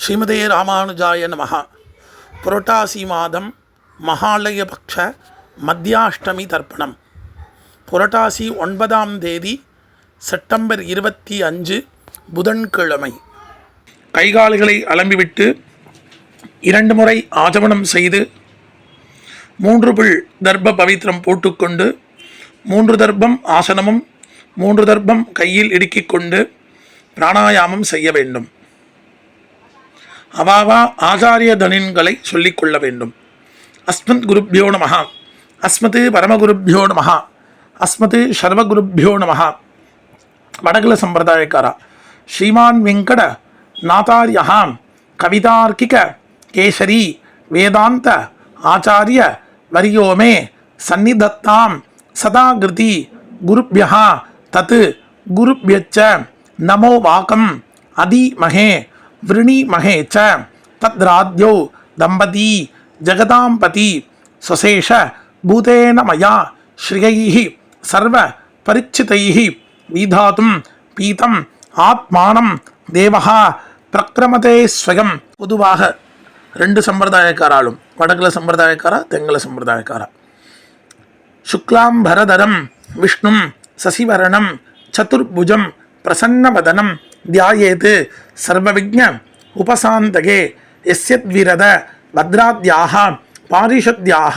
ஸ்ரீமதே ராமானுஜாய நமஹ. புரட்டாசி மாதம் மகாலயபக்ஷ மத்தியாஷ்டமி தர்ப்பணம். புரட்டாசி 9ஆம் தேதி செப்டம்பர் 25 புதன்கிழமை. கைகால்களை அலம்பிவிட்டு 2 முறை ஆஜமனம் செய்து 3 பிள் தர்ப்ப பவித்திரம் போட்டுக்கொண்டு 3 தர்ப்பம் ஆசனமும் 3 தர்ப்பம் கையில் இடுக்கிக் கொண்டு பிராணாயாமம் செய்ய வேண்டும். அவாவா ஆச்சாரிய தனின்களை சொல்லிக்கொள்ள வேண்டும். அஸ்மத் குருப்யோ நமஹ, அஸ்மத் பரமகுருப்யோ நமஹ, அஸ்மத் சர்வகுருப்யோ நமஹ. வடகுல சம்பிரதாயக்கார ஸ்ரீமான் வெங்கட நாதார்யா கவிதார்க்கிக கேசரி வேதாந்த ஆச்சாரிய வரியோமே சந்நிதத்தாம் சதாகிருதி குருப்யா தத் குருப்யச்ச நமோ வாகம் அதிமஹே விருணிமஹே ச தத்ராத்யோ தம்பதி ஜகதாம்பதி ஸ்வசேஷ பூதேன மயா ஸ்ரீயைஹி சர்வ பரிச்சிதைஹி விதாதும் பீதம் ஆத்மானம் தேவஹா பிரக்ரமதே ஸ்வயம். பொதுவாக 2 சம்பிரதாயக்காராலும், வடகுல சம்பிரதாயக்காரா தெங்கல சம்பிரதாயக்காரா, சுக்லாம் பரதரம் விஷ்ணும் சசிவரணம் சதுர்புஜம் பிரசன்னவதனம் தியாயேத் சர்வவிக்ஞ உபசாந்தகே யஸ்யத்விரத பத்ராத்யாஹ பாரிஷத்யாஹ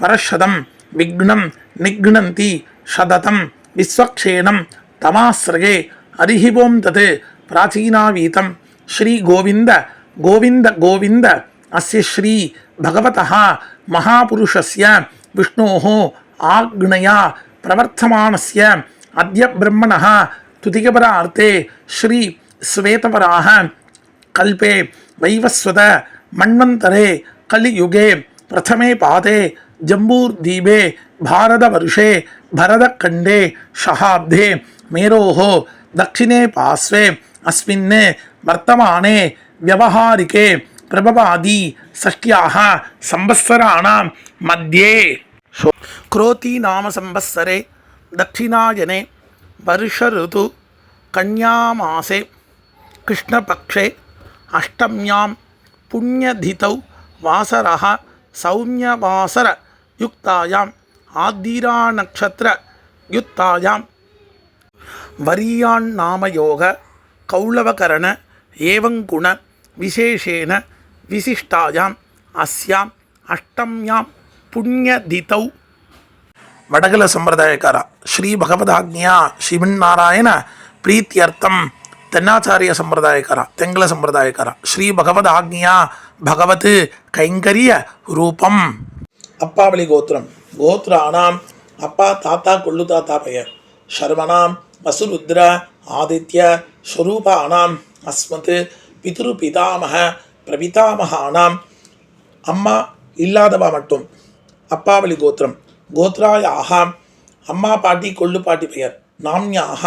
பரஷதம் விக்னம் நிக்னந்தி சததம் விஸ்வக்ஷேணம் தமாஸ்ரயே ஹரிஹி ஓம் தத் பிராச்சீனாவீதம் ஸ்ரீ கோவிந்த கோவிந்த கோவிந்த அஸ்ய ஸ்ரீ பகவதः மகாபுருஷஸ்ய விஷ்ணோः ஆக்ஞயா பிரவர்த்தமானஸ்ய அத்ய பிரம்மணः துதிகபரார்த்தே ஸ்ரீ ஸ்வேதபராஹ கல்பே வைவஸ்வத மன்வந்தரே கலியுகே பிரதமே பாதே ஜம்பூர்தீபே பாரதவர்ஷே பரதக்கண்டே ஷஹாப்தே மேரோः தக்ஷிணே பாஸ்வே அஸ்மின் வர்த்தமானே வியவஹாரிகே பிரபவாதி ஷஷ்ட்யாஹ சம்பத்சராணாம் மத்யே क्रोती नाम संवत्सरे दक्षिणायने वर्ष ऋतु कन्यामासे कृष्णपक्षे अष्टम्यां पुण्यतिथौ वासरः सौम्यवासरयुक्तायाम् आदिरानक्षत्रयुक्तायां वरीयान्नामयोग कौलवकरण एवं गुण विशेषेण विशिष्टायाम् अस्याम् अष्टम्यां पुण्यतिथौ. வடகுல சம்பிரதாயக்காரா ஸ்ரீ பகவதாக்ஞா ஸ்ரீமன்னாராயண பிரீத்தியர்த்தம். தென்னாச்சாரிய சம்பிரதாயக்காரா தெங்கல சம்பிரதாயக்காரா ஸ்ரீ பகவதாக்ஞா பகவத் கைங்கரிய ரூபம். அப்பாவளி கோத்திரம். கோத்ராணாம் அப்பா தாத்தா கொள்ளு தாத்தா பெயர். சர்வனாம் வசுருத்ர ஆதித்ய ஸ்வரூபானாம் அஸ்மத் பிதுரு பிதாமக பிரபிதாமகானாம். அம்மா இல்லாதவா மட்டும். அப்பாவளி கோத்திரம். கோத்ராயாக அம்மா பாட்டி கொள்ளு பாட்டி பெயர். நாம்யாக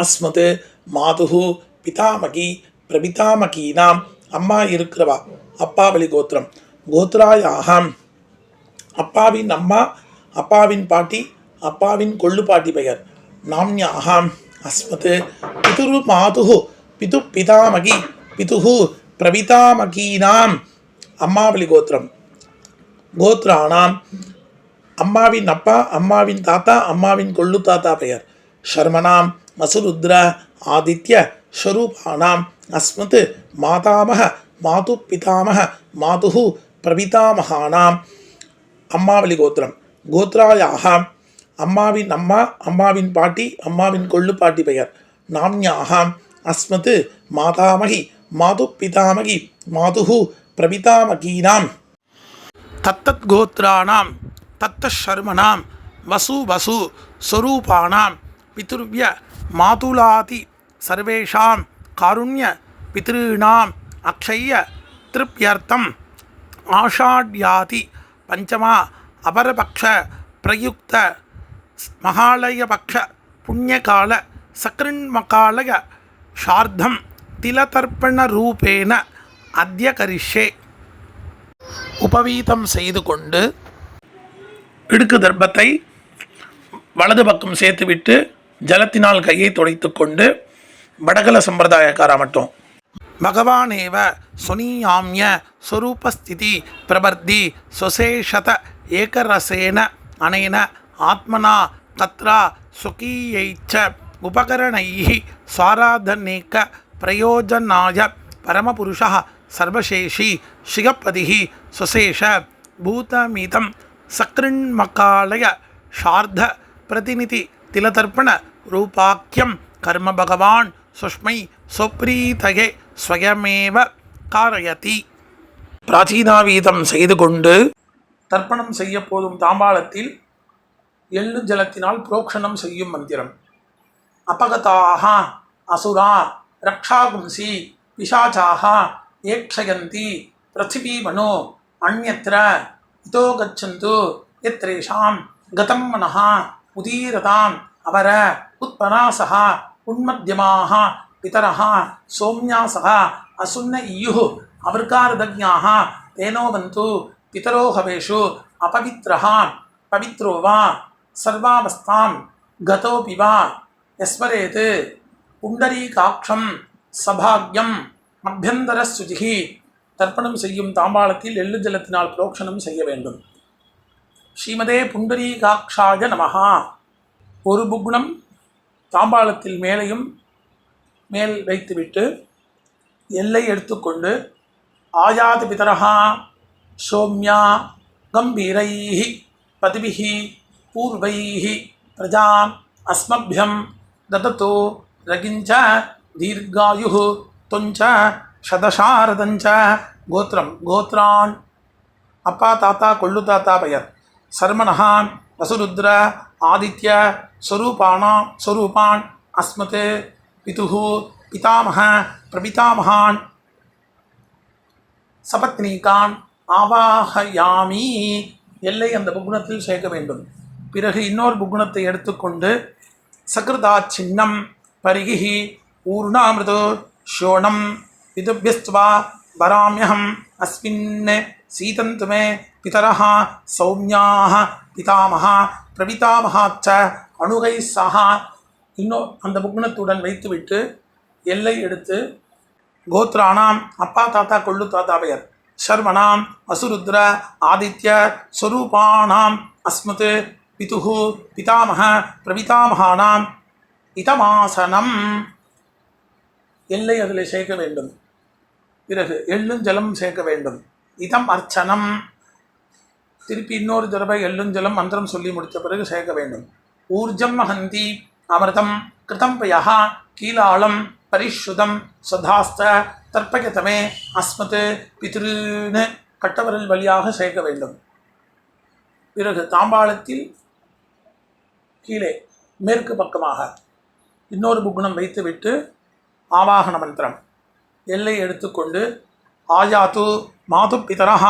அஸ்மத் மாதுஹு பிதாமகி பிரபிதாமகீனாம். அம்மா இருக்கிறவா அப்பாவளி கோத்திரம். கோத்ராயாக அப்பாவின் அம்மா அப்பாவின் பாட்டி அப்பாவின் கொள்ளு பாட்டி பெயர். நாம்யாக அஸ்மத் பிதுரு மாதுஹு பிது பிதாமகி பிதுஹு பிரபிதாமகீனாம். அம்மாவளி கோத்திரம். கோத்ராணாம் அம்மாவின் அப்பா அம்மாவின் தாத்தா அம்மாவின் கொள்ளு தாத்தா பெயர். சர்மனாம் வசுருத்ர ஆதித்ய ஸ்வரூபானாம் அஸ்மத் மாதாமக மாது பிதாமக மாதுஹு பிரபிதாமகானாம். அம்மாவளி கோத்திரம். கோத்ராயாக அம்மாவின் அம்மா அம்மாவின் பாட்டி அம்மாவின் கொள்ளு பாட்டி பெயர். நாம்யாக அஸ்மத் மாதாமகி மாது பிதாமகி மாதுஹு பிரபிதாமகீனாம். தத்தத் கோத்ராணாம் தத்தர்மனாம் வசு வசு ஸ்வரூபானாம் பிதுர்வ்ய மாதுலாதி சர்வேஷாம் காருண்ய பித்ருணாம் அக்ஷய திருப்யர்த்தம் ஆஷாட்யாதி பஞ்சமா அபரபக்ஷ பிரயுக்த மகாலயபக்ஷ புண்ணியகால சக்ருன்மகாலய ஷார்த்தம் திலதர்ப்பண ரூபேன அத்ய கரிஷ்யே. உபவீதம் செய்து கொண்டு இடுக்கு தர்ப்பத்தை வலது பக்கம் சேர்த்துவிட்டு ஜலத்தினால் கையை துடைத்து கொண்டு வடகல சம்பிரதாயக்காரா மட்டும் பகவானேவ சுனீயாம்ய ஸ்வரூபஸ்திதி பிரபர்தி சுசேஷத ஏகரசேன அனேன ஆத்மனா தத்ரா சுகீயைச்ச உபகரணைः ஸ்வாராதனேக பிரயோஜனாய பரமபுருஷः சர்வசேஷி சிகப்பதிः சுசேஷ பூதமிதம் சக்ருண்மகாலய ஷார்த பிரதிநிதி திலதர்ப்பண ரூபாக்கியம் கர்ம பகவான் சுஷ்மை சுப்ரீதயே ஸ்வயமேவ காரயதி. பிராச்சீனாவீதம் செய்து கொண்டு தர்ப்பணம் செய்ய போதும் தாம்பாளத்தில் எள்ளு ஜலத்தினால் புரோக்ஷணம் செய்யும் மந்திரம். அபகதாக அசுரா ரக்ஷாகும்சி பிசாச்சாக ஏக்ஷயந்தி பிருத்திவீமனோ அந்யத்ர இதோ கச்சந்து யத்ரேஷாம் கதம் மனः உதீரதாம் அவர உத்பராசः உன்மத்யமாக பிதரः சோம்யாசः அசுன்ன இயுः அவர்காரதஜ்ஞாः தேனோவந்து பிதரோ ஹவேஷு அபவித்ரः பவித்ரோ வா சர்வாவஸ்தாம் கதோபி வா யஸ்வரேத் புண்டரீகாட்சம் சபாக்யம் அபியந்தரசுஜிஹி. தர்ப்பணம் செய்யும் தாம்பாளத்தில் எள்ளு ஜலத்தினால் புரோக்ஷணம் செய்ய வேண்டும். ஸ்ரீமதே புண்டரீகாட்சாய நமஹா. ஒரு புக்னம் தாம்பாளத்தில் மேலையும் மேல் வைத்துவிட்டு எல்லை எடுத்துக்கொண்டு ஆயாதி பிதரஹா சோம்யா கம்பீரைஹி பதிபிஹி பூர்வைஹி பிரஜாம் அஸ்மப்யம் தததோ ரகிஞ்ச தீர்காயுः தொஞ்ச சதசாரதஞ்ச. கோத்திரம் கோத்ரான் அப்பா தாத்தா கொள்ளு தாத்தா பெயர். சர்மணஹா வசுருத்ர ஆதித்ய ஸ்வரூபான் அஸ்மத் பிதுः பிதாமஹ பிரபிதாமகான் சபத்னீகான் ஆவாஹயாமி. எல்லை அந்த புக்னத்தில் சேர்க்க வேண்டும். பிறகு இன்னொரு புக்னத்தை எடுத்துக்கொண்டு சகிருதா சின்னம் பரிகி ஊர்ணாமிருதோ ஷோணம் விதுபியஸ்துவா வராமியகம் அஸ்மின் சீதந்து மே பிதரஹ சௌமியாக பிதாமஹா பிரபிதாமகாச்ச அணுகை சஹா. இன்னும் அந்த புக்னத்துடன் வைத்துவிட்டு எல்லை எடுத்து கோத்ரானாம் அப்பா தாத்தா கொள்ளு தாத்தா பெயர். சர்வணாம் அசுருத்ர ஆதித்ய ஸ்வரூபானாம் அஸ்மத் பிதுः பிதாமஹ பிரபிதாமகானாம் இதமாசனம். எல்லை அதில் சேர்க்க வேண்டும். பிறகு எள்ளும் ஜலம் சேர்க்க வேண்டும். இதம் அர்ச்சனம். திருப்பி இன்னொரு தடவை எள்ளும் ஜலம் மந்திரம் சொல்லி முடித்த பிறகு சேர்க்க வேண்டும். ஊர்ஜம் மகந்தி அமிர்தம் கிருதம் பயः கீலாளம் பரிஷுதம் சுதாஸ்த தர்ப்பயதமே அஸ்மத் பித்ருன்னு கட்டவரல் வழியாக சேர்க்க வேண்டும். பிறகு தாம்பாளத்தில் கீழே மேற்கு பக்கமாக இன்னொரு புக்னம் வைத்துவிட்டு ஆவாகன மந்திரம் எல்லை எடுத்துக்கொண்டு ஆயாத்து மாது பிதரஹ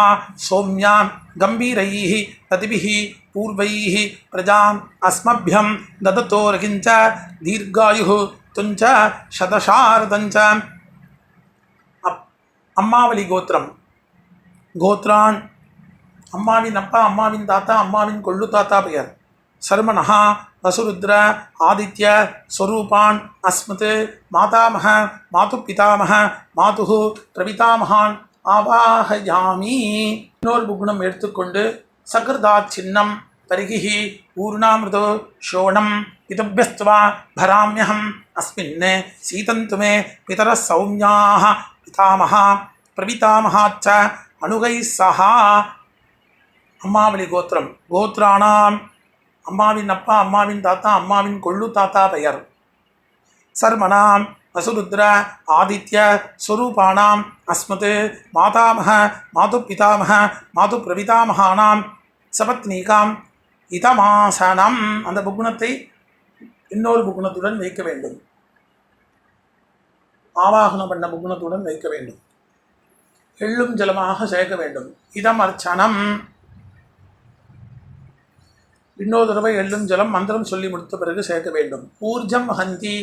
சௌம்யான் கம்பீரைஹி பதிபிஹி பூர்வைஹி பிரஜாம் அஸ்மப்யம் தததோ ரகிஞ்ச தீர்காயுः துஞ்ச சதசாரதஞ்ச. அம்மாவளி கோத்திரம் கோத்ரான் அம்மாவின் அப்பா அம்மாவின் தாத்தா அம்மாவின் கொள்ளு தாத்தா பெயர். சர்மணஹா வசுருத்ர ஆதித்ய ஸ்வரூபான் அஸ்மத் மாதாமஹ மாது பிதாமஹ மாதுः பிரபிதாமகான் ஆவாஹயாமி. இன்னொரு புக்னம் எடுத்துக்கொண்டு சகிருதா சின்னம் பரிகி ஊர்ணாமிருதோ ஷோணம் பிதுபியஸ்துவா பராமியகம் அஸ்மின் சீதந்து மே பிதரः சௌம்யாः பிதாமஹா பிரபிதாமகாச்ச அணுகை சஹா. அம்மாவளி கோத்திரம் கோத்ரானாம் அம்மாவின் அப்பா அம்மாவின் தாத்தா அம்மாவின் கொள்ளு தாத்தா பெயர். சர்மணாம் வசுருத்ர ஆதித்ய ஸ்வரூபானாம் அஸ்மத் மாதாமஹ மாது பிதாமஹ மாது பிரபிதாமகானாம் சபத்னீகாம் இதமாசனம். அந்த புக்னத்தை இன்னொரு புக்னத்துடன் வைக்க வேண்டும். ஆவாகனம் பண்ண புக்னத்துடன் வைக்க வேண்டும். எள்ளும் ஜலமாக சேர்க்க வேண்டும். இதம் அர்ச்சனம். இன்னொரு தடவை எள்ளும் ஜலம் மந்திரம் சொல்லி முடித்த பிறகு சேர்க்க வேண்டும். ஊர்ஜம் வஹந்தி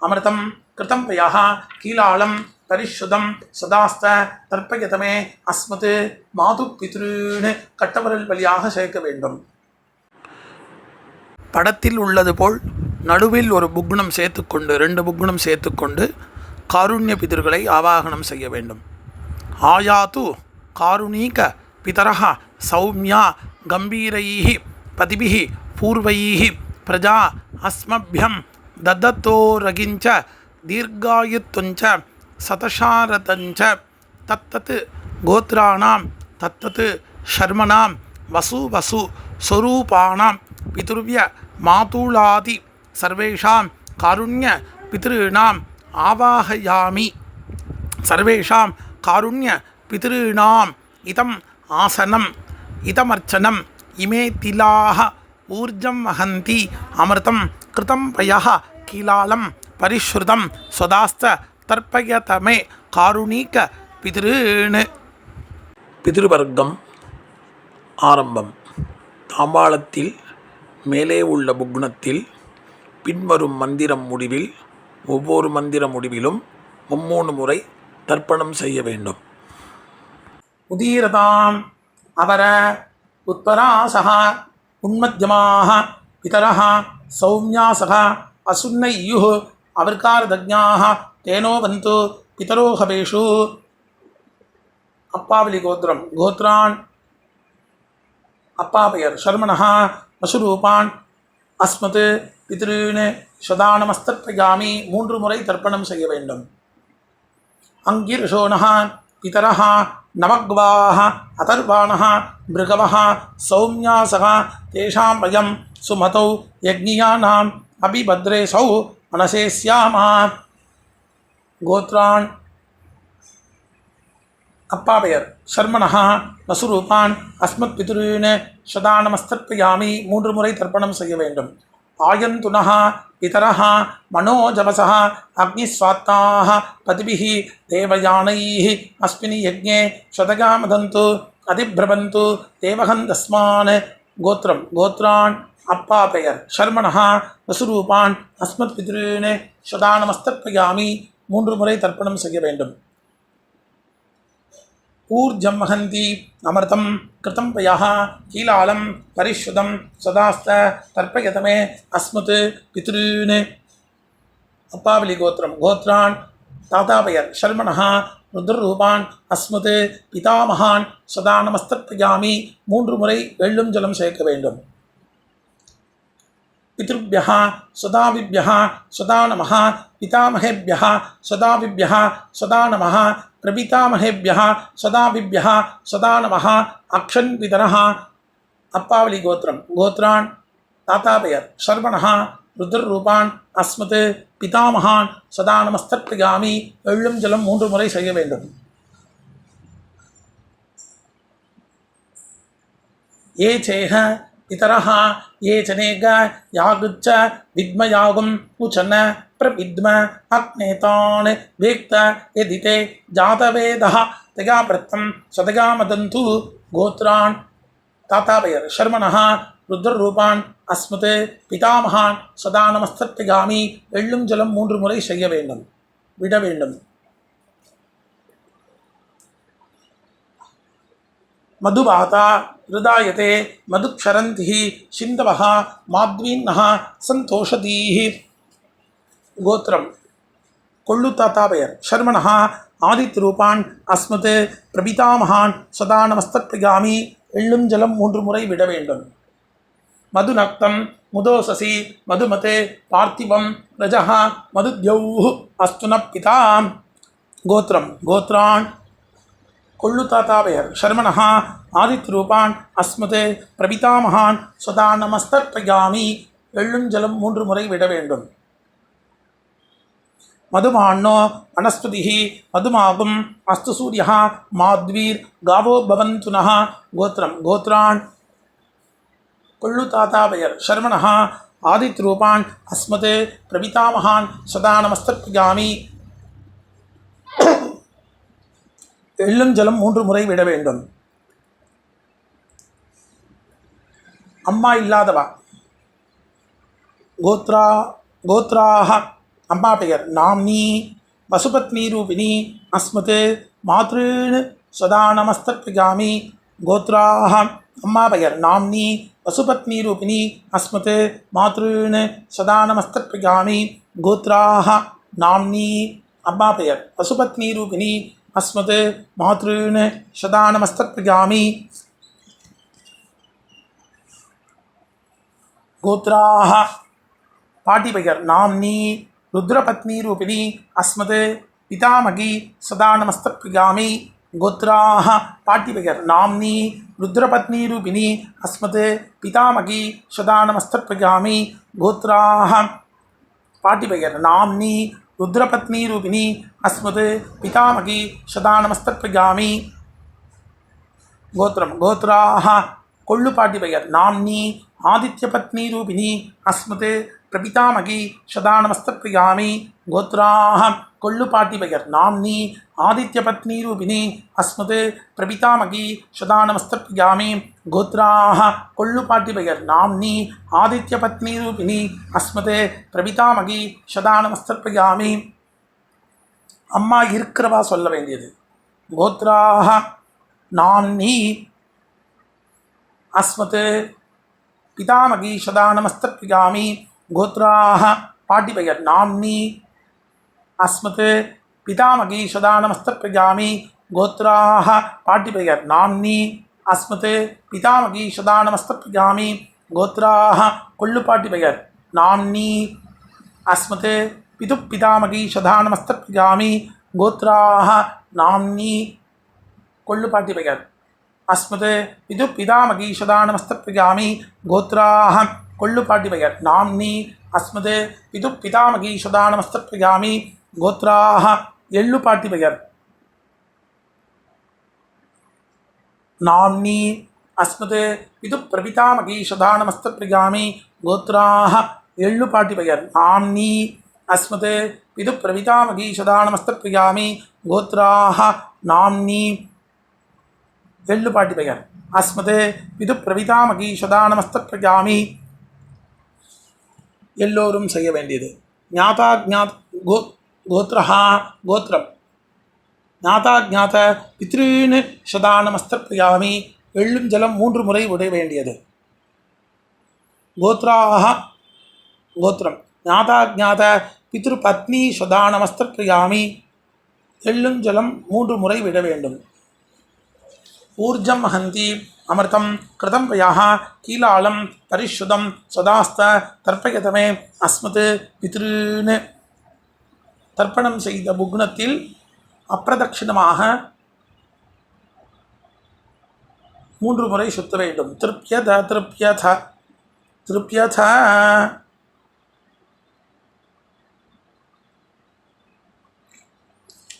அமிர்தம் கிருதம் பயः கீலாளம் பரிஷுதம் சதாஸ்த தர்ப்பயதமே அஸ்மத் மாது பித்ருன்னு கட்டவரல் வழியாக சேர்க்க வேண்டும். படத்தில் உள்ளது போல் நடுவில் ஒரு புக்னம் சேர்த்துக்கொண்டு 2 புக்னம் சேர்த்துக்கொண்டு காருண்ய பிதர்களை ஆவாகனம் செய்ய வேண்டும். ஆயாது காருணீக பிதரஹ சௌமியா கம்பீரைஹி பதிபிஹி பூர்வைஹி பிரஜா அஸ்மபியம் ததத்தோரகிஞ்ச தீர்காயுத்துஞ்ச சதசாரதஞ்ச தத்தத் கோத்ராணாம் தத்தத் ஷர்மணாம் வசு வசு ஸ்வரூபாணாம் பிதுர்வ்ய மாதுளாதி சர்வேஷாம் காருண்ய பித்ருணாம் ஆவாஹயாமி. சர்வேஷாம் காருண்ய பித்ருணாம் இதம் ஆசனம் இதமர்ச்சனம் இமே திலாஹ ஊர்ஜம் வஹந்தி அமிர்தம் கிருதம் பயஹ கீலாலம் பரிஷ்ருதம் ஸ்வதாஸ்த தர்ப்பயதமே காருணீக பித்ருண். பிதிருவர்க்கம் ஆரம்பம். தாம்பாளத்தில் மேலே உள்ள புக்னத்தில் பின்வரும் மந்திரம் முடிவில் ஒவ்வொரு மந்திர முடிவிலும் 3 முறை தர்ப்பணம் செய்ய வேண்டும். உதீரதாம் அவர உத்பராசக உன்மத்யமாக பிதரஹ சௌமியாசக அசுன்னையுः அவர்காரதஜ்ஞாः தேனோ வந்து பிதரோ ஹவேஷு. அப்பாவலி கோத்திரம். கோத்ரான் அப்பா பெயர் ஷர்மணஹ வசுரூபான் அஸ்மத் பித்ருன் சதானமஸ்தர்ப்பயாமி. 3 முறை தர்ப்பணம் செய்ய வேண்டும். அங்கிர்ஷோணஹ பிதரஹ நவக்வாஹ அதர்வாணஹ மிருகவஹ சௌமியாசக தேஷாம் வயம் சுமதௌ யக்ஞியானாம் அபிபத்ரேசௌ மனசேஸ்யாமா. கோத்ரான் அப்பா பெயர் ஷர்மணஹ வசுரூபான் அஸ்மத் பித்ருன் சதானமஸ்தர்ப்பயாமி. 3 முறை தர்ப்பணம் செய்ய வேண்டும். ஆயந்துனஹ பிதரஹ மனோஜவசஹ அக்னிஸ்வாத்தாஹ பதிபிஹி தேவயானைஹ அஸ்மினி யஜ்ஞே சதகாமதந்து அதிப்ரபந்து தேவகந்தஸ்மான். கோத்திரம். கோத்ரான் அப்பா பெயர் ஷர்மணஹ வசுரூபான் அஸ்மத் பித்ருன் சதானமஸ்தர்ப்பயாமி. 3 முறை தர்ப்பணம் செய்ய வேண்டும். ஊர்ஜம் வஹந்தி அமிர்தம் கிருதம் பயஹ கீலாலம் பரிஷ்ருதம் சதாஸ்த தர்ப்பயதமே அஸ்மத் பித்ருன். அப்பாவலி கோத்திரம். கோத்ரான் தாத்தா பெயர் ஷர்மணஹ ருத்ரரூபான் அஸ்மத் பிதாமகான் சதானமஸ்தர்ப்பயாமி. 3 முறை எள்ளும் ஜலம் சேர்க்க வேண்டும். பித்ருभ्यः சதாவிभ्यः சதா நமः பிதாமகேभ्यः சதாவிभ्यः சதா நமः பிரபிதாமகேभ्यः சதாவிभ्यः சதா நமः அக்ஷன் பிதரஹ. அப்பாவலி கோத்திரம். கோத்ரான் தாத்தா பெயர் ஷர்மணஹ ருத்ரரூபான் அஸ்மத் பிதாமகான் சதானமஸ்தர்ப்பயாமி. எள்ளும் ஜலம் 3 முறை செய்ய வேண்டும். ஏ சேஹ பிதரஹ ஏ சனேக யாகுச்ச வித்மயாகும் உச்சன பிரவித்ம அக்னேதான் வேக்த எதிதே ஜாதவேதஹ தயாபிரத்தம் சதகாமதந்து. கோத்ரான் தாத்தா பெயர் ஷர்மணஹ ருத்ரரூபான் அஸ்மத் பிதாமகான் சதானமஸ்தர்ப்பயாமி. எள்ளும் ஜலம் 3 முறை செய்ய வேண்டும். விட வேண்டும். மதுபாதா ஹிருதாயதே மதுக்ஷரந்தி சிந்தவஹ மாத்வீன்னஹ சந்தோஷதீஹ. கோத்திரம். கொள்ளு தாத்தா பெயர் ஷர்மணஹ ஆதித்ரூபான் அஸ்மத் பிரபிதாமகான் சதானமஸ்தர்ப்பயாமி. எள்ளும் ஜலம் 3 முறை விட வேண்டும். மதுநக்தம் முதோசசி மதுமதே பார்த்திவம் ரஜஹ மதுத்யௌஹ அஸ்துன பிதா. கோத்திரம். கோத்ரான் கொள்ளு தாத்தா பெயர் ஷர்மணஹ ஆதித்ரூபான் அஸ்மத் பிரபிதாமகான் சதானமஸ்தர்ப்பயாமி. எள்ளும் ஜலம் 3 முறை விட வேண்டும். மதுமாண்ணோ வனஸ்பதிஹி மதுமாகும் அஸ்து சூரியः மாத்வீர் காவோ பவந்துனः. கோத்திரம். கோத்ரான் கொள்ளு தாத்தா பெயர் ஷர்மணஹ ஆதித்ரூபான் அஸ்மத் பிரபிதாமகான் சதானமஸ்தர்ப்பயாமி. எள்ளும் ஜலம் 3 முறை விட வேண்டும். அம்மா இல்லாதவா. கோத்ராஹ அம்மா பெயர் நாம்னி வசுபத்னி ரூபிணி அஸ்மத் மாத்ருன் சதானமஸ்தர்ப்பயாமி. கோத்ராஹ அம்மா பெயர் நாம்னி வசுபத்னி ரூபிணி அஸ்மத் மாத்ருன் சதானமஸ்தர்ப்பயாமி. கோத்ராஹ நாம்னி அம்மா பெயர் பசுபத்னி ரூபிணி அஸ்மத் மாத்ருன் சதா நமஸ்தர்ப்பயாமி. கோத்ராஹ பாட்டி பெயர் நாம்னி ருத்ரபத்னி ரூபிணி அஸ்மத் பிதாமகி சதா நமஸ்தர்ப்பயாமி. கோத்ராஹ பாட்டி பெயர் நாம்னி ருத்ரபத்னி ரூபிணி அஸ்மத் பிதாமகி சதா நமஸ்தர்ப்பயாமி. கோத்ராஹ பாட்டி பெயர் நாம்னி ருத்ரபத்னி ரூபிணி அஸ்மத் பிதாமகி சதா நமஸ்தர்ப்பயாமி. கோத்ரம் கோத்ராஹ கொள்ளு பாட்டி பெயர் நாம்னி ஆதித்யபத்னி ரூபிணி அஸ்மத் பிரபிதாமகி சதா நமஸ்தர்ப்பயாமி. கோத்ராஹ கொள்ளு பாட்டி பெயர் நாம்னி ஆதித்யபத்னி ரூபிணி அஸ்மத் பிரபிதாமகி சதா நமஸ்தர்ப்பயாமி. கோத்ராஹ கொள்ளு பாட்டி பெயர் நாம்னி ஆதித்யபத்னி ரூபிணி அஸ்மத் பிரபிதாமகி சதா நமஸ்தர்ப்பயாமி. அம்மா இருக்கிறவா சொல்ல வேண்டியது. கோத்ராஹ நாம்னி அஸ்மத் பிதாமகி சதா நமஸ்தர்ப்பயாமி. கோத்ராஹ பாட்டி பெயர் நாம்னி அஸ்மத் பிதாமகி சதா நமஸ்தர்ப்பயாமி. கோத்ராஹ பாட்டி பெயர் நாம்னி அஸ்மத் பிதாமகி சதா நமஸ்தர்ப்பயாமி. கோத்ராஹ கொள்ளு பாட்டி பெயர் நாம்னி அஸ்மத் பிது பிதாமகி சதா நமஸ்தர்ப்பயாமி. கோத்ராஹ நாம்னி கொள்ளு பாட்டி பெயர் அஸ்மத் பிது பிதாமகி சதா நமஸ்தர்ப்பயாமி. கோத்ராஹ கொள்ளு பாட்டி பெயர் நாம்னி அஸ்மத் பிது பிதாமகி சதா நமஸ்தர்ப்பயாமி. கோத்ராஹ எள்ளு பாட்டி பெயர் நாம்னி அஸ்மத் பிது பிரபிதாமகி சதா நமஸ்தர்ப்பயாமி. கோத்ராஹ எள்ளு பாட்டி பெயர் நாம்னி அஸ்மத் பிது பிரபிதாமகி சதா நமஸ்தர்ப்பயாமி. கோத்ராஹ நாம்னி எள்ளு பாட்டி பெயர் அஸ்மத் பிது பிரபிதாமகி சதா நமஸ்தர்ப்பயாமி. எல்லோரும் செய்ய வேண்டியது. ஞாதா ஜாத் கோத்ரஹா கோத்ரம் ஞாதா ஜாத பித்ருன்னு சதா நமஸ்தர்ப்பயாமி. எள்ளும் ஜலம் 3 முறை விட வேண்டியது. கோத்ராஹ கோத்ரம் ஞாதா ஜாத பித்ருபத்னி சதா நமஸ்தர்ப்பயாமி. எள்ளும் ஜலம் 3 முறை விட வேண்டும். ஊர்ஜம் ஹந்தி அமிர்தம் கிருதம் வயாஹ கீலாலம் பரிஷுதம் சதாஸ்த தர்ப்பயதமே அஸ்மத் பித்ருன்னு. தர்ப்பணம் செய்த புக்னத்தில் அப்பிரதட்சிணமாக 3 முறை சுத்த வேண்டும். திருப்யத திருப்யத திருப்யத.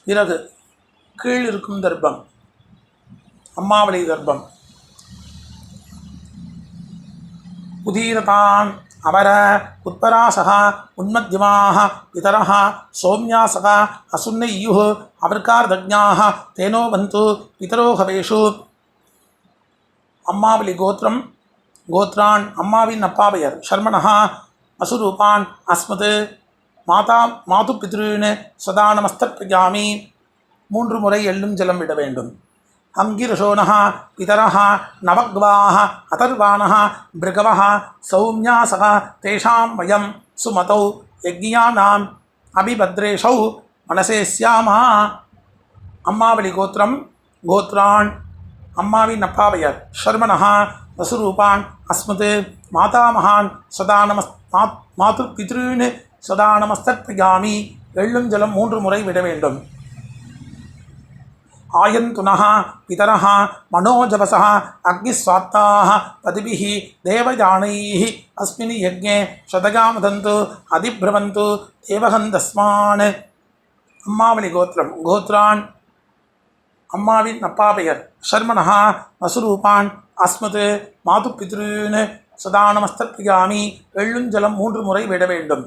பிறகு கீழ் இருக்கும் தர்ப்பம் அம்மாவளி கர்ப்பம். உதீரதான் அமர உத்பராசக உன்மத்தியமாக பிதரः சௌமியாசக அசுன்னையுः அவர்கார்தஜ்ஞாः தேனோ பந்து பிதரோ ஹவேஷு. அம்மாவளி கோத்திரம் கோத்ரான் அம்மாவின் அப்பா பெயர் ஷர்மணः அசுரூபான் அஸ்மத் மாதா மாது பித்ருன்னு சதா நமஸ்தர்ப்பயாமி. 3 முறை எள்ளும் ஜலம் விட வேண்டும். அங்கிரசோனः பிதரः நவக்வாः அதர்வாணः பிருகவः சௌமியாசக தேஷாம் வயம் சுமதௌ யஜ்ஞானாம் அபிபத்ரேஷௌ மனசே ஸ்யாமா. அம்மாவளி கோத்திரம் கோத்ரான் அம்மாவின் அப்பா பெயர் ஷர்மணः வசுரூபான் அஸ்மத் மாதாமகான் சதா மாது பித்ருன்னு சதா நமஸ்தர்ப்பயாமி. எள்ளும் ஜலம் 3 முறை விட வேண்டும். ஆயந்துனः பிதரः மனோஜவசः அக்னிஸ்வாத்தாः பதிபிः தேவயானைः அஸ்மின் யஜ்ஞே சதகாமதந்து அதிப்ரவந்து தேவகந்தஸ்மான். அம்மாவளி கோத்திரம் கோத்ரான் அம்மாவின் அப்பா பெயர் ஷர்மணः வசுரூபான் அஸ்மத் மாது பித்ருன்னு சதா நமஸ்தர்ப்பயாமி. எள்ளும் ஜலம் 3 முறை விட வேண்டும்.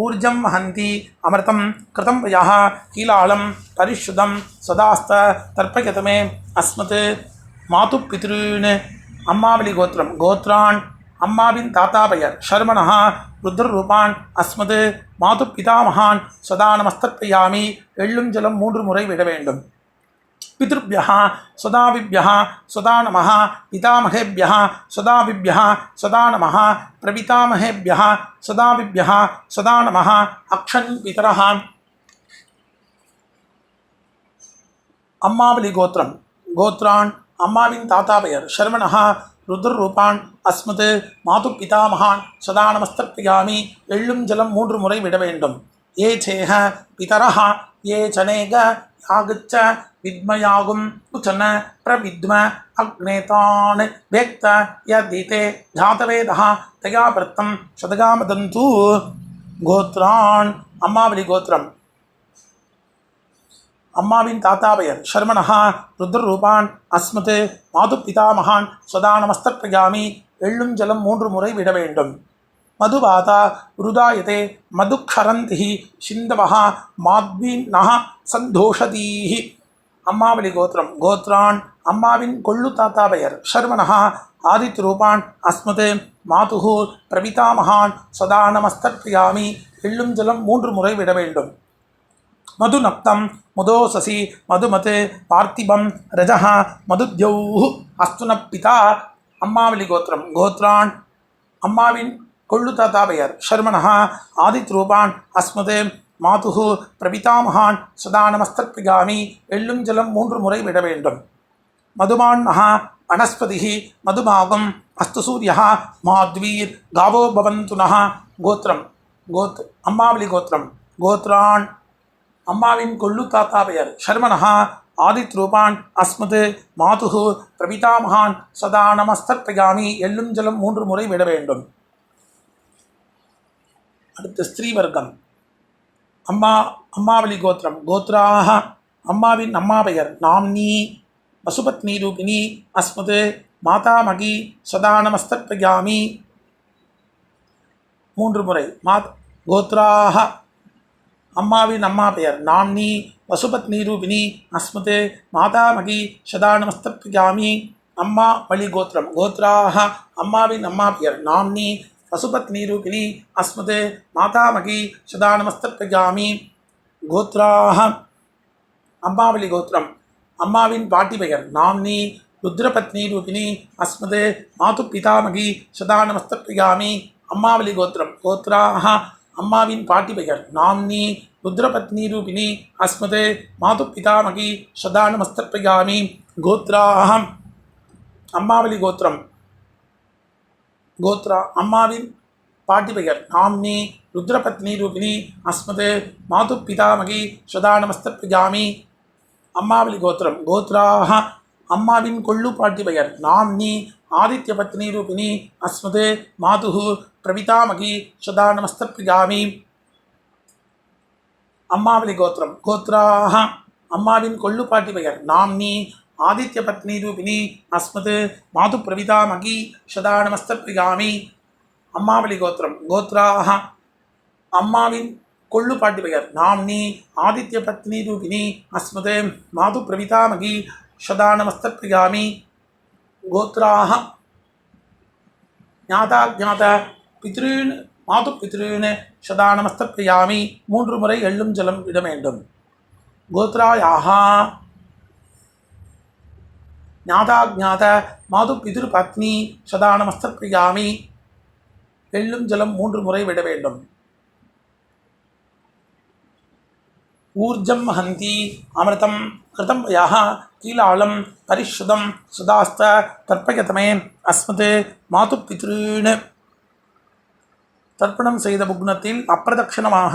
ஊர்ஜம் ஹந்தி அமிர்தம் கிருதம் வயாஹ கீலாலம் பரிஷுதம் சதாஸ்த தர்ப்பயதமே அஸ்மத் மாது பித்ருன்னு. அம்மாவளி கோத்திரம் கோத்ரான் அம்மாவின் தாத்தா பெயர் ஷர்மணः ருத்ரரூபான் அஸ்மத் மாது பிதாமகான் சதா நமஸ்தர்ப்பயாமி. எள்ளும் ஜலம் 3 முறை விட வேண்டும். पितृभ्यः सदाविभ्यः सदा नमः पितामहेभ्यः सदाविभ्यः सदा नमः प्रपितामहेभ्यः सदाविभ्यः सदा नमः अक्षन् पितरः அம்மாவளி கோத்திரம். கோத்ரான் அம்மாவின் தாத்தா பெயர் சர்வணஹா. ருத்ரரூபான் அஸ்மத் மாது பிதாமகான் சதா நமஸ்தர்ப்பயாமி. எள்ளும் ஜலம் 3 முறை விட வேண்டும். ஏ சேஹ பிதரஹா ஏ சனேக யாகுச்ச வித்மயாகும் உச்சன பிரவித்ம அக்னேதான் வேக்த யதீதே ஜாதவேதஹ தயா பிரத்தம் சதகாமதந்து. கோத்ரான் அம்மாவளி கோத்திரம். அம்மாவின் தாத்தா பெயர் சர்மணஹா. ருத்ரரூபான் அஸ்மத் மாது பிதாமகான் சதா நமஸ்தர்ப்பயாமி. எள்ளும் ஜலம் 3 முறை விட வேண்டும். மதுபாதா ருதாயதே மதுக்ஷரந்தி சிந்தவஹா மாத்வீன்னஹ சந்தோஷதீஹி. அம்மாவளி கோத்திரம். கோத்ரான் அம்மாவின் கொள்ளு தாத்தா பெயர் சர்வணஹா. ஆதித்யரூபான் அஸ்மத் மாதுஹு பிரபிதாமகான் சதா நமஸ்தர்ப்பயாமி. எள்ளும் ஜலம் 3 முறை விட வேண்டும். மதுநப்தம் மதோசசி மதுமத் பார்த்திபம் ரஜஹ மதுத்யௌஹு அஸ்துனப்பிதா. அம்மாவளி கோத்திரம். கோத்ரான் அம்மாவின் கொள்ளு தாத்தா பெயர் சர்மணஹா. ஆதித்யரூபான் அஸ்மத் மாதுஹு பிரபிதாமகான் சதா நமஸ்தர்ப்பயாமி. எள்ளும் ஜலம் 3 முறை விட வேண்டும். மதுமான்னஹ வனஸ்பதிஹி மதுமாகும் அஸ்து சூரியஹ மாத்வீர் காவோ பவந்துனஹ. கோத்திரம். அம்மாவளி கோத்திரம். கோத்ரான் அம்மாவின் கொள்ளு தாத்தா பெயர் சர்மணஹா. ஆதித்யரூபான் அஸ்மத் மாதுஹு பிரபிதாமகான் சதா நமஸ்தர்ப்பயாமி. எள்ளும் ஜலம் 3 முறை விட வேண்டும். அடுத்த ஸ்திரீ வர்க்கம். அம்மாவளி கோத்திரம். கோத்ராஹ அம்மாவின் அம்மா பெயர் நாம்னி வசுபத்னி ரூபிணி அஸ்மத் மாதாமகி சதா நமஸ்தர்ப்பயாமி. 3 முறை. கோத்ராஹ அம்மாவின் அம்மா பெயர் நாம்னி வசுபத்னி ரூபிணி அஸ்மத் மாதாமகி சதா நமஸ்தர்ப்பயாமி. அம்மாவளி கோத்திரம். கோத்ராஹ அம்மாவின் அம்மா பெயர் நாம்னி வசுபத்னி ரூபிணி அஸ்மத் மாதாமகி சதா நமஸ்தர்ப்பயாமி. கோத்ராஹ அம்மாவளி கோத்திரம். அம்மாவின் பாட்டி பெயர் நாம்னி ருத்ரபத்னி ரூபிணி அஸ்மத் மாது பிதாமகி சதா நமஸ்தர்ப்பயாமி. அம்மாவளி கோத்திரம். கோத்ராஹ அம்மாவின் பாட்டி பெயர் நாம்னி ருத்ரபத்னி ரூபிணி அஸ்மத் மாது பிதாமகி சதா நமஸ்தர்ப்பயாமி. கோத்ராஹ அம்மாவளி கோத்திரம். அம்மாவின் பாட்டி பெயர் நாம்னி ருத்ரபத்னி ரூபிணி அஸ்மத் மாது பிதாமகி சதா நமஸ்தர்ப்பயாமி. அம்மாவளி கோத்திரம். கோத்ராஹ அம்மாவின் கொள்ளு பாட்டி பெயர் நாம்னி ஆதித்யபத்னி ரூபிணி அஸ்மத் மாதுஹு பிரபிதாமகி சதா நமஸ்தர்ப்பயாமி. அம்மாவளி கோத்திரம். கோத்ராஹ அம்மாவின் கொள்ளு பாட்டி பெயர் நாம்னி ஆதித்யபத்னி ரூபிணி அஸ்மத் மாது பிரபிதாமகி சதா நமஸ்தர்ப்பயாமி. அம்மாவளி கோத்திரம். கோத்ராஹ அம்மாவின் கொள்ளு பாட்டி பெயர் நாம்னி ஆதித்யபத்னி ரூபிணி அஸ்மத் மாது பிரபிதாமகி சதா நமஸ்தர்ப்பயாமி. கோத்ராஹ ஞாதாஜாத பித்ருன் மாது பித்ருன் சதா நமஸ்தர்ப்பயாமி. 3 முறை எள்ளும் ஜலம் விட வேண்டும். கோத்ராயாஹ ஞாதாஜாத மாது பிதுர்பத்னி சதா நமஸ்தர்ப்பயாமி. எள்ளும் ஜலம் 3 முறை விட வேண்டும். ஊர்ஜம் ஹந்தி அமிர்தம் கிருதம் யஹ கீலாளம் பரிஷுதம் சுதாஸ்த தர்ப்பயதமே அஸ்மத் மாது பித்ருன். தர்ப்பணம் செய்த புக்னத்தில் அப்பிரதட்சணமாக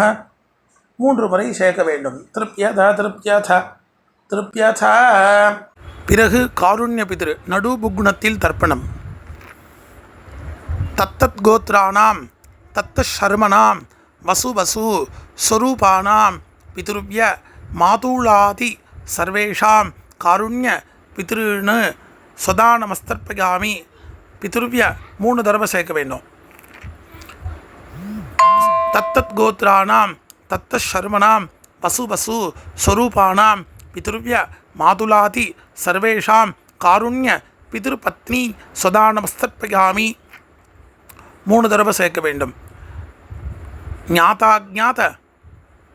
3 முறை சேர்க்க வேண்டும். திருப்யத திருப்யத திருப்யத. பிறகு காருண்ய பித்ரு நடு புக்னத்தில் தர்ப்பணம். தத்தத் கோத்ரானாம் தத்த ஷர்மனாம் வசு வசு ஸ்வரூபானாம் பித்ருவ்ய மாதுளாதி சர்வேஷாம் காருண்ய பித்ருன்னு சதா நமஸ்தர்ப்பயாமி. பித்ருவ்ய 3 தடவை சேர்க்க வேண்டும். தத்தத் கோத்ரானாம் தத்த ஷர்மனாம் வசு வசு ஸ்வரூபானாம் பித்ருவ்ய மாதுளாதி சர்வேஷாம் காருண்ய பித்ருபத்னி சதா நமஸ்தர்ப்பயாமி. 3 தடவை சேர்க்க வேண்டும். ஞாதாஜாத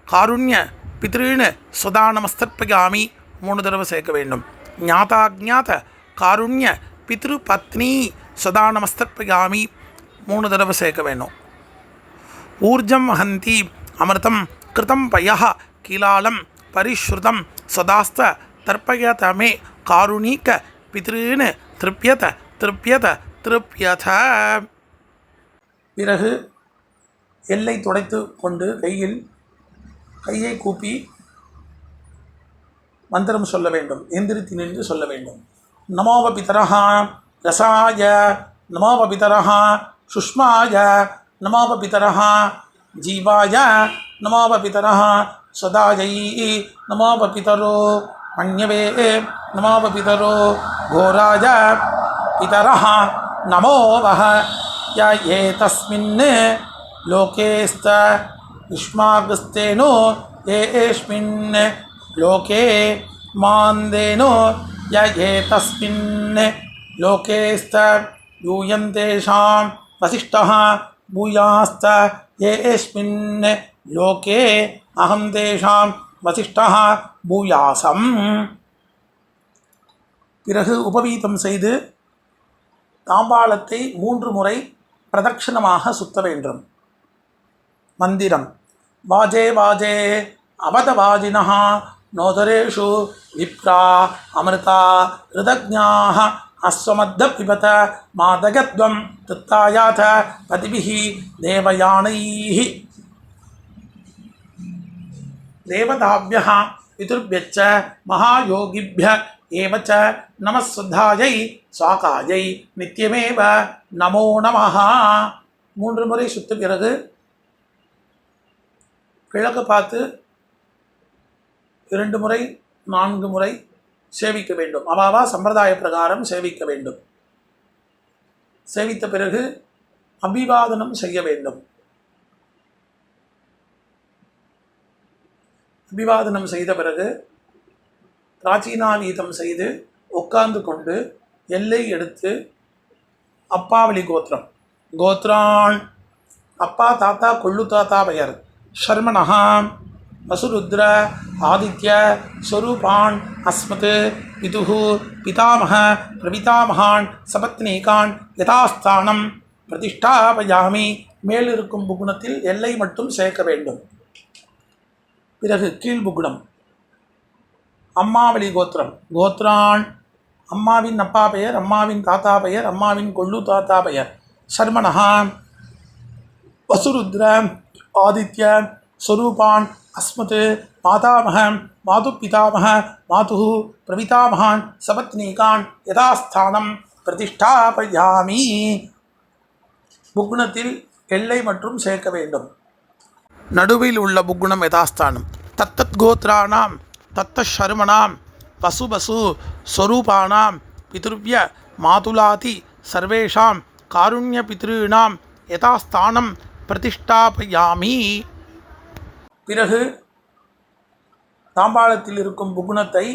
காருண்ய பித்ருன்னு சதா நமஸ்தர்ப்பயாமி. 3 தடவை சேர்க்க வேண்டும். ஞாதாஜாத காருண்ய பித்ருபத்னி சதா நமஸ்தர்ப்பயாமி. 3 தடவை சேர்க்க வேண்டும். ஊர்ஜம் ஹந்தி அமிர்தம் கிருதம் பயஹ கீலாலம் பரிஷ்ருதம் சதாஸ்த தர்ப்பயத மே காருணிக பித்ருன்னு திருப்யத திருப்யத திருப்யத. பிறகு எல்லை துடைத்து கொண்டு கையை கூப்பி மந்திரம் சொல்ல வேண்டும். எந்திரித்து நின்று சொல்ல வேண்டும். நமோவ பிதரஹ ரசாய, நமோவ பிதரஹ சுஷ்மாய, நமோவ பிதரஹ ஜீவாய, நமோவ பிதரஹ சதாயை, நமோவ பிதரோ மன்யவே, நமோவ பிதரோ கோராய பிதரஹ நமோவஹ ய ஏதஸ்மின் லோகேஸ்த யுஷ்மாகஸ்தேனோ ஏஸ்மின் லோகே மாந்தேனோ ய ஏதஸ்மின் லோகேஸ்த யூயந்தேஷாம் வசிஷ்டः பூயாஸ்த ஏஸ்மின் லோகே அஹம் தேஷாம் வசிஷ்டः பூயாசம். பிறகு உபவீதம் செய்து தாம்பாளத்தை 3 முறை பிரதட்சணமாக சுத்த வேண்டும். மந்திரம் வாஜே வாஜே அவதவாஜினः நோதரேஷு விப்ரா அமிர்தா ரிதக்ஞாः அஸ்வமத்த பிபத மாதகத்வம் திருத்தாயாத பதிபிஹி தேவயானைः. தேவதாभ्यः பிதுர்भ्यश्च மகாயோகிभ्य ஏவ ச நமஸ்சுத்தாயை ஸ்வாகாயை நித்யமேவ நமோ நமஹ. 3 முறை சுத்த பிறகு கிழக்கு பார்த்து 2 முறை 4 முறை சேவிக்க வேண்டும். அவாவா சம்பிரதாய பிரகாரம் சேவிக்க வேண்டும். சேவித்த பிறகு அபிவாதனம் செய்ய வேண்டும். அபிவாதனம் செய்த பிறகு பிராச்சீனாவீதம் செய்து உட்கார்ந்து கொண்டு எல்லை எடுத்து அப்பாவளி கோத்ரான் அப்பா தாத்தா கொள்ளு தாத்தா பெயர் ஷர்மணஹ வசுருத்ர ஆதித்ய ஸ்வரூபான் அஸ்மத் பிதுஹு பிதாமக பிரபிதாமகான் சபத்னீகான் யதாஸ்தானம் பிரதிஷ்டாபயாமி. மேலிருக்கும் புகுணத்தில் எல்லை மட்டும் சேர்க்க வேண்டும். பிறகு கீழ் புகுணம் அம்மாவளி கோத்ரான் அம்மாவின் அப்பா பெயர், அம்மாவின் தாத்தா பெயர், அம்மாவின் கொள்ளு தாத்தா பெயர். ஷர்மணஹ வசுருத்ர ஆதித்ய ஸ்வரூபான் அஸ்மத் மாதாமக மாது பிதாமக மாது பிரபிதாமகான் சபத்னீகான் யதாஸ்தானம் பிரதிஷ்டாபயாமி. புக்குணத்தில் எல்லை மற்றும் சேர்க்க வேண்டும். நடுவில் உள்ள புக்குணம் யதாஸ்தானம். தத்தத் கோத்ரானாம் தத்த ஷர்மணாம் வசு ஸ்வரூபானாம் பிதுர்வ்ய மாதுலாதி சர்வேஷாம் காருண்ய பித்ருணாம் யதாஸ்தானம் பிரதிஷ்டாபயாமி. பிறகு தாம்பாளத்தில் இருக்கும் புகுணத்தை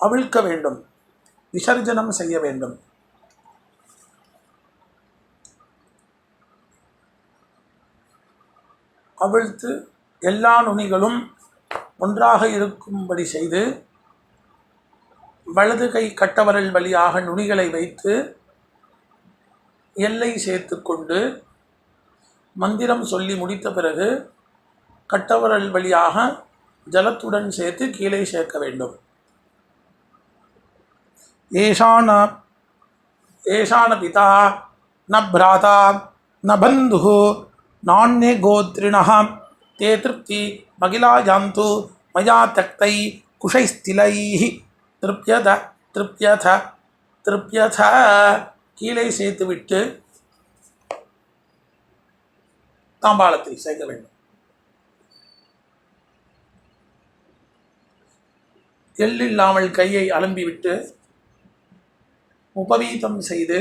அவிழ்க்க வேண்டும். விசர்ஜனம் செய்ய வேண்டும். அவிழ்த்து எல்லா நுனிகளும் ஒன்றாக இருக்கும்படி செய்து வலது கை கட்டவரல் வழியாக நுனிகளை வைத்து எல்லை சேர்த்து கொண்டு மந்திரம் சொல்லி முடித்த பிறகு கட்டவரல் வழியாக ஜலத்துடன் சேர்த்து கீழே சேர்க்க வேண்டும். ஏஷான பிதா ந பிராதா ந பந்து நான்யே கோத்ரிணः தே திருப்தி மகிழாயாந்து மயா தக்தை குஷைஸ்திலைः திருப்யத திருப்யத திருப்யத. கீழே சேர்த்துவிட்டு தாம்பாளத்தில் சேர்க்க வேண்டும். எள்ளில்லாமல் கையை அலம்பிவிட்டு உபவீதம் செய்து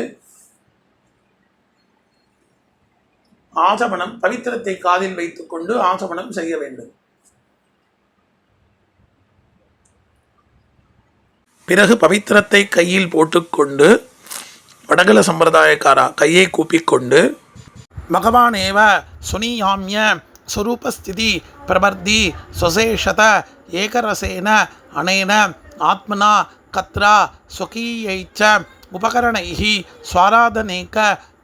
ஆசமனம் பவித்திரத்தை காதில் வைத்துக்கொண்டு ஆசமனம் செய்ய வேண்டும். பிறகு பவித்திரத்தை கையில் போட்டுக்கொண்டு வடகல சம்பிரதாயக்காரா கையை கூப்பிக்கொண்டு பகவானேவ சுனியாமிய ஸ்வரூபஸ்திதி பிரபர்தி ஸ்வசேஷத ஏகரசேன அனேன ஆத்மனா கத்ரா ஸ்வகீயைச்ச உபகரணைஹி ஸ்வாராதனேக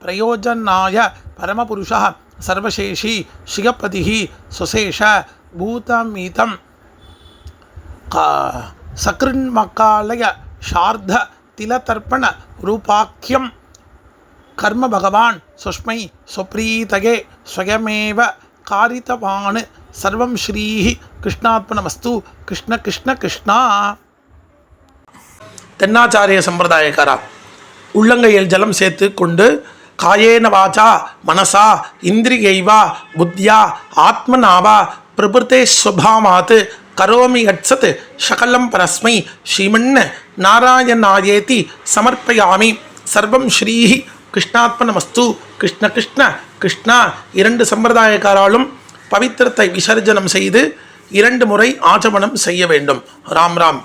பிரயோஜனாய பரமபுருஷः சர்வசேஷி ஸ்ரீகபதிஹி ஸ்வசேஷ பூதமீதம் சக்ருன்மக்காலய ஷார்த திலதர்ப்பண ரூபாக்கியம் கர்ம பகவான் சுஷ்மை சுப்ரீதகே ஸ்வயமேவ காரிதவான் சர்வம் ஸ்ரீஹி கிருஷ்ணாத்மனமஸ்து. கிருஷ்ண கிருஷ்ண கிருஷ்ணா. தென்னாச்சாரிய சம்பிரதாயக்காரா, உள்ளங்கையில் ஜலம் சேர்த்து கொண்டு காயேன வாச்சா மனசா இந்திரியைவா புத்தியா ஆத்மனாவா பிரபுத்தே ஸ்வபாவாத் கரோமி யத்சத் சகலம் பரஸ்மை ஸ்ரீமன் நாராயணாயேதி சமர்ப்பயாமி. சர்வம் ஸ்ரீஹி கிருஷ்ணாத்மனமஸ்து. கிருஷ்ண கிருஷ்ண கிருஷ்ணா. 2 சம்பிரதாயக்காராலும் பவித்திரத்தை விசர்ஜனம் செய்து 2 முறை ஆச்சமனம் செய்ய வேண்டும். ராம் ராம்.